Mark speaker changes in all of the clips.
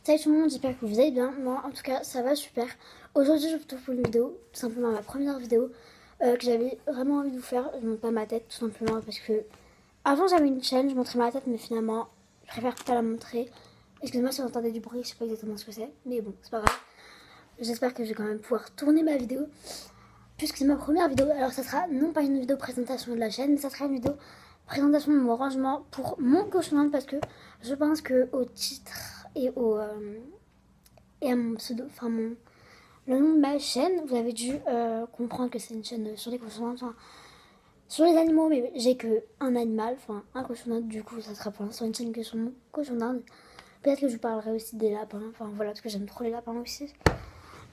Speaker 1: Salut tout le monde, j'espère que vous allez bien. Moi en tout cas ça va super. Aujourd'hui je vous retrouve pour une vidéo, tout simplement ma première vidéo que j'avais vraiment envie de vous faire. Je montre pas ma tête tout simplement parce que avant j'avais une chaîne, je montrais ma tête mais finalement je préfère pas la montrer. Excusez-moi si vous entendez du bruit, je sais pas exactement ce que c'est, mais bon c'est pas grave. J'espère que je vais quand même pouvoir tourner ma vidéo puisque c'est ma première vidéo. Alors ça sera non pas une vidéo présentation de la chaîne, mais ça sera une vidéo présentation de mon rangement pour mon cochon parce que je pense que au titre et et à mon pseudo, enfin le nom de ma chaîne, vous avez dû comprendre que c'est une chaîne sur les cochons, enfin sur les animaux, mais j'ai que un animal, enfin un cochon d'Inde, du coup ça sera pour l'instant une chaîne que sur mon cochon d'Inde. Peut-être que je vous parlerai aussi des lapins, enfin voilà, parce que j'aime trop les lapins aussi.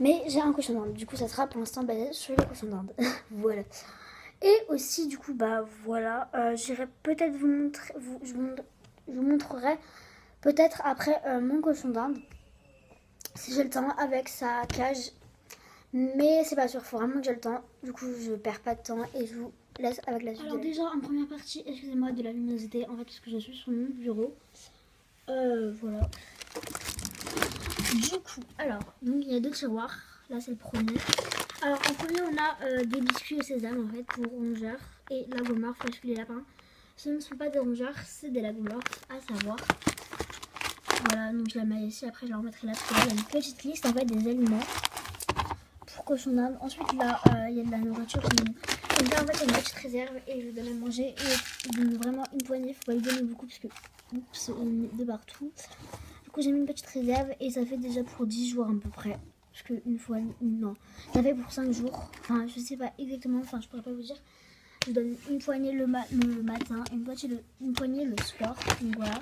Speaker 1: Mais j'ai un cochon d'Inde, du coup ça sera pour l'instant basé sur les cochons d'Inde. Voilà. Et aussi du coup bah voilà, j'irai peut-être vous montrer, je vous montrerai peut-être après mon cochon d'Inde si j'ai le temps avec sa cage. Mais c'est pas sûr, faut vraiment que j'ai le temps. Du coup, je perds pas de temps et je vous laisse avec la suite. Alors, déjà, en première partie, excusez-moi de la luminosité, en fait, parce que je suis sur mon bureau. Voilà. Du coup, alors, donc il y a deux tiroirs. Là, c'est le premier. Alors, en premier, on a des biscuits au sésame, en fait, pour rongeurs. Et la gommeur, fraîche les lapins. Ce ne sont pas des rongeurs, c'est des lagomorphes, à savoir. Voilà, donc je la mets ici, après je la remettrai là. Il y a une petite liste, en fait, des aliments pour cochon d'Inde. Ensuite, là, il y a de la nourriture. Donc là, en fait, il y a une petite réserve et je lui donne à manger. Et je donne vraiment une poignée, il faut pas lui donner beaucoup parce que oups, on met de partout. Du coup, j'ai mis une petite réserve et ça fait déjà pour 10 jours à peu près. Parce que une fois, non, ça fait pour 5 jours. Enfin, je sais pas exactement, enfin, je pourrais pas vous dire. Je donne une poignée le matin, une poignée le soir. Donc voilà.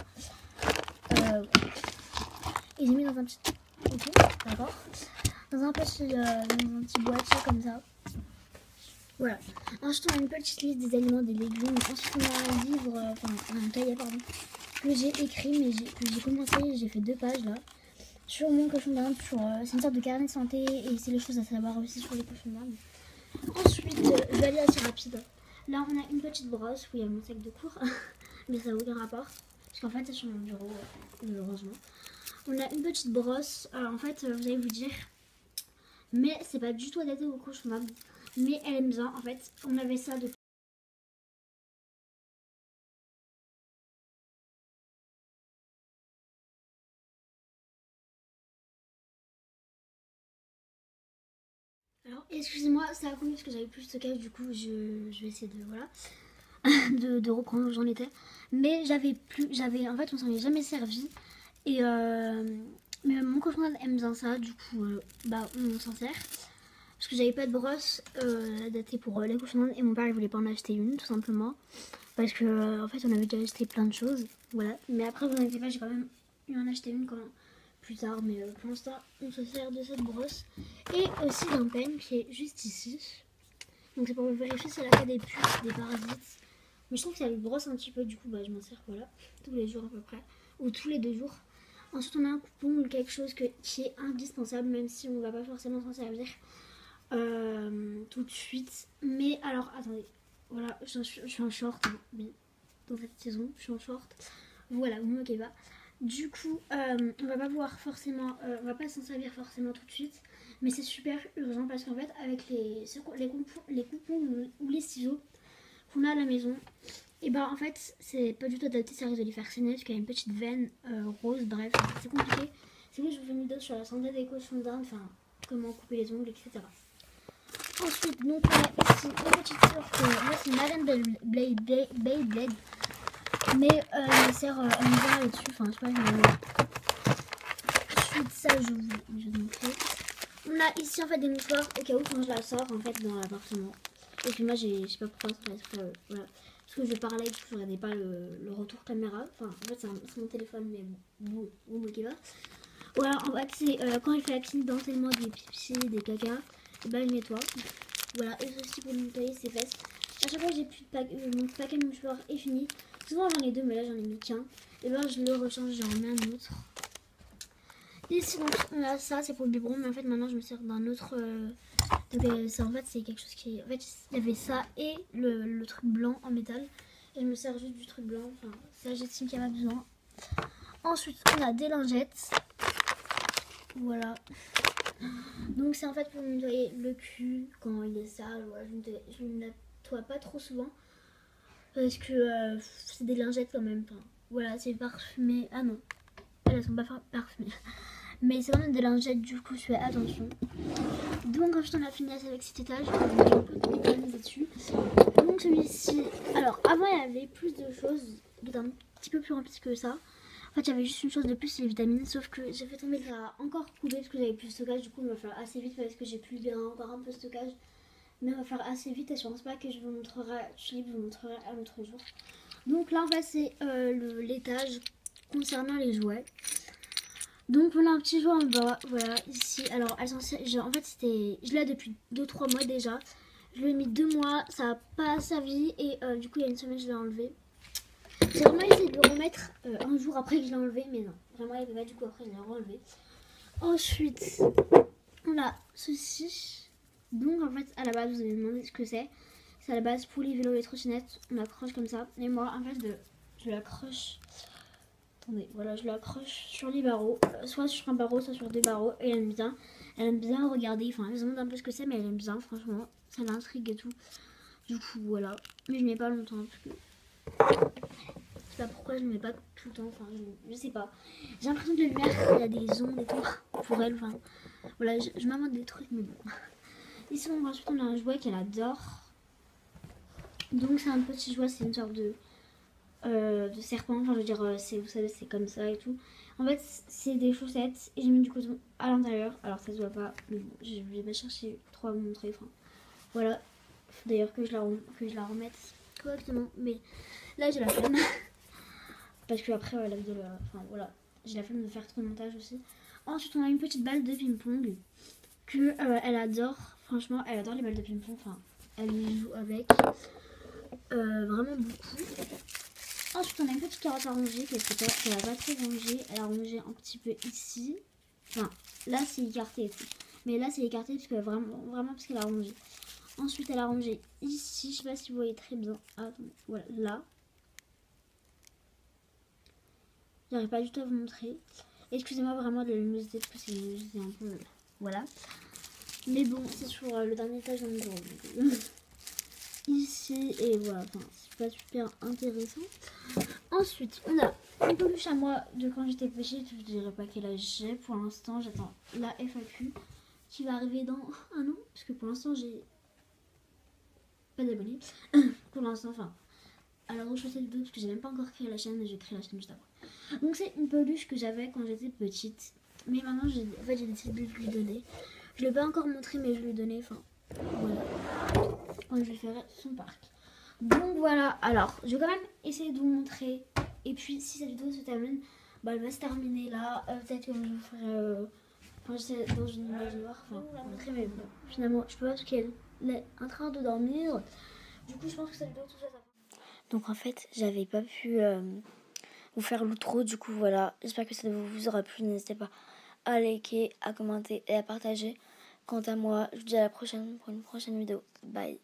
Speaker 1: Et j'ai mis dans un petit. Ok, d'accord. Dans un petit boîtier comme ça. Voilà. Ensuite, on a une petite liste des aliments, des légumes. Ensuite, on a un livre, un cahier, pardon, que j'ai écrit, mais que j'ai commencé, j'ai fait 2 pages là. Sur mon cochon d'Inde, c'est une sorte de carnet de santé et c'est les choses à savoir aussi sur les cochons d'Inde. Ensuite, je vais aller assez rapide. Là, on a une petite brosse où il y a mon sac de cours, mais ça n'a aucun rapport. Parce qu'en fait, c'est sur mon bureau, le rangement. On a une petite brosse. Alors, en fait, vous allez vous dire, mais c'est pas du tout adapté au cochon d'Inde. Mais elle aime bien, en fait. On avait ça depuis. Alors, excusez-moi, ça a coupé parce que j'avais plus de stockage, du coup, je vais essayer de, voilà, de reprendre où j'en étais. Mais en fait, on s'en est jamais servi. Et, mais mon cochon aime bien ça, du coup, bah, on s'en sert. Parce que j'avais pas de brosse adaptée pour les cochons d'Inde et mon père, il voulait pas en acheter une, tout simplement. Parce que, en fait, on avait déjà acheté plein de choses, voilà. Mais après, vous inquiétez pas, j'ai quand même eu en acheter une quand plus tard, mais pour l'instant on se sert de cette brosse et aussi d'un peigne qui est juste ici, donc c'est pour vérifier si elle a pas des puces, des parasites, mais je trouve que ça lui brosse un petit peu, du coup bah je m'en sers, voilà, tous les jours à peu près, ou tous les 2 jours. Ensuite on a un coupon ou quelque chose qui est indispensable, même si on va pas forcément s'en servir tout de suite. Mais alors attendez, voilà, je suis en short, hein, mais dans cette saison je suis en short, voilà, vous ne moquez pas. Du coup, on va pas pouvoir forcément, on va pas s'en servir forcément tout de suite, mais c'est super urgent parce qu'en fait, avec les coupons ou les ciseaux qu'on a à la maison, et bah en fait, c'est pas du tout adapté, ça risque de les faire saigner parce qu'il y a une petite veine rose, bref, c'est compliqué. C'est que je vous fais une vidéo sur la santé des cochons d'Inde, enfin, comment couper les ongles, etc. Ensuite, donc on a ici une petite sœur que moi c'est Madame Beyblade. Mais il me sert en hiver là-dessus, enfin je sais pas, ensuite ça je vais vous montrer. On a ici en fait des mouchoirs au cas où quand je la sors en fait dans l'appartement. Et puis moi je sais pas pourquoi ça reste voilà. Parce que je parlais et que je regardais pas le retour caméra. Enfin en fait c'est mon téléphone mais bon, vous moquez pas. Voilà, en fait c'est quand il fait accidentellement des pipis, des caca, et ben je nettoie. Voilà, et ceci pour nettoyer ses fesses. À chaque fois que j'ai plus de mon paquet de mouchoirs est fini. Souvent j'en ai 2 mais là j'en ai mis qu'un. Et ben je le rechange, j'en mets un autre. Ici donc on a ça, c'est pour le biberon, mais en fait maintenant je me sers d'un autre. Donc ça en fait c'est quelque chose qui. En fait il y avait ça et le truc blanc en métal. Et je me sers juste du truc blanc, enfin ça j'estime qu'il n'y a pas besoin. Ensuite on a des lingettes. Voilà. Donc c'est en fait pour nettoyer le cul quand il est sale. Voilà, je ne nettoie pas trop souvent. Parce que c'est des lingettes quand même. Enfin, voilà, c'est parfumé. Ah non, elles sont pas parfumées. Mais c'est vraiment des lingettes, du coup je fais attention. Donc ensuite on a fini avec cet étage. On a un peu d'économiser dessus. Donc celui-ci, alors avant il y avait plus de choses, il était un petit peu plus rempli que ça. En fait il y avait juste une chose de plus, c'est les vitamines, sauf que j'ai fait tomber que ça a encore coulé parce que j'avais plus de stockage. Du coup il va falloir assez vite parce que j'ai plus encore un peu de stockage. Mais il va falloir assez vite et je pense pas que je vous montrerai, je vous montrerai un autre jour. Donc là en fait c'est l'étage concernant les jouets. Donc voilà un petit jouet en bas, voilà ici. Alors en fait c'était, je l'ai depuis 2-3 mois déjà. Je l'ai mis 2 mois, ça n'a pas servi et du coup il y a une semaine je l'ai enlevé. J'ai vraiment essayé de le remettre un jour après que je l'ai enlevé, mais non, vraiment il ne peut pas, du coup après je l'ai renlevé. Ensuite on a ceci. Donc en fait à la base vous avez demandé ce que c'est. C'est à la base pour les vélos et les trottinettes, on accroche comme ça. Et moi en fait je l'accroche. Attendez, voilà, je l'accroche sur les barreaux, soit sur un barreau, soit sur deux barreaux, et elle aime bien regarder, enfin elle se demande un peu ce que c'est, mais elle aime bien, franchement, ça l'intrigue et tout. Du coup, voilà, mais je ne mets pas longtemps, parce que je sais pas pourquoi je ne mets pas tout le temps, enfin je sais pas. J'ai l'impression que la lumière, il y a des ondes et tout, pour elle, enfin, voilà, je m'invente des trucs, mais bon. Ici, ensuite, on a un jouet qu'elle adore, donc c'est un petit jouet, c'est une sorte de serpent, enfin je veux dire vous savez c'est comme ça et tout. En fait c'est des chaussettes et j'ai mis du coton à l'intérieur, alors ça se voit pas mais bon, je vais pas chercher trop à vous montrer, enfin voilà, faut d'ailleurs que je la remette correctement, mais là j'ai la flemme parce que après la vidéo enfin voilà, j'ai la flemme de faire trop de montage aussi. Ensuite on a une petite balle de ping-pong que elle adore, franchement elle adore les balles de ping-pong, enfin elle y joue avec vraiment beaucoup. Ensuite, on a une petite carotte à ronger qu'elle n'a pas trop rongée. Elle a rongé un petit peu ici. Enfin, là, c'est écarté et tout. Mais là, c'est écarté parce que vraiment parce qu'elle a rongé. Ensuite, elle a rongé ici. Je sais pas si vous voyez très bien. Attendez, voilà, là. J'arrive pas du tout à vous montrer. Excusez-moi vraiment de la luminosité parce que c'est un peu... Voilà. Mais bon, c'est sur le dernier étage dans le bureau. Ici, et voilà, enfin, c'est pas super intéressant. Ensuite, on a une peluche à moi de quand j'étais petite. Je dirais pas quel âge j'ai. Pour l'instant, j'attends la FAQ qui va arriver dans un an. Parce que pour l'instant, j'ai pas d'abonnés. Pour l'instant, enfin. Alors, je fais cette vidéo parce que j'ai même pas encore créé la chaîne, mais j'ai créé la chaîne juste après. Donc, c'est une peluche que j'avais quand j'étais petite. Mais maintenant, j'ai décidé de lui donner. Je l'ai pas encore montré, mais je lui ai donné. Enfin, voilà. Quand je lui ferai son parc. Donc voilà, alors je vais quand même essayer de vous montrer. Et puis si cette vidéo se termine, bah, elle va se terminer là. Peut-être que je vous ferai enfin, je sais, dans une image noire. Enfin, vous la montrer, mais bon, finalement je peux pas parce qu'elle est en train de dormir. Du coup je pense que cette vidéo tout ça. Donc en fait j'avais pas pu vous faire l'outro. Du coup voilà, j'espère que ça vous aura plu. N'hésitez pas à liker, à commenter et à partager. Quant à moi, je vous dis à la prochaine pour une prochaine vidéo. Bye.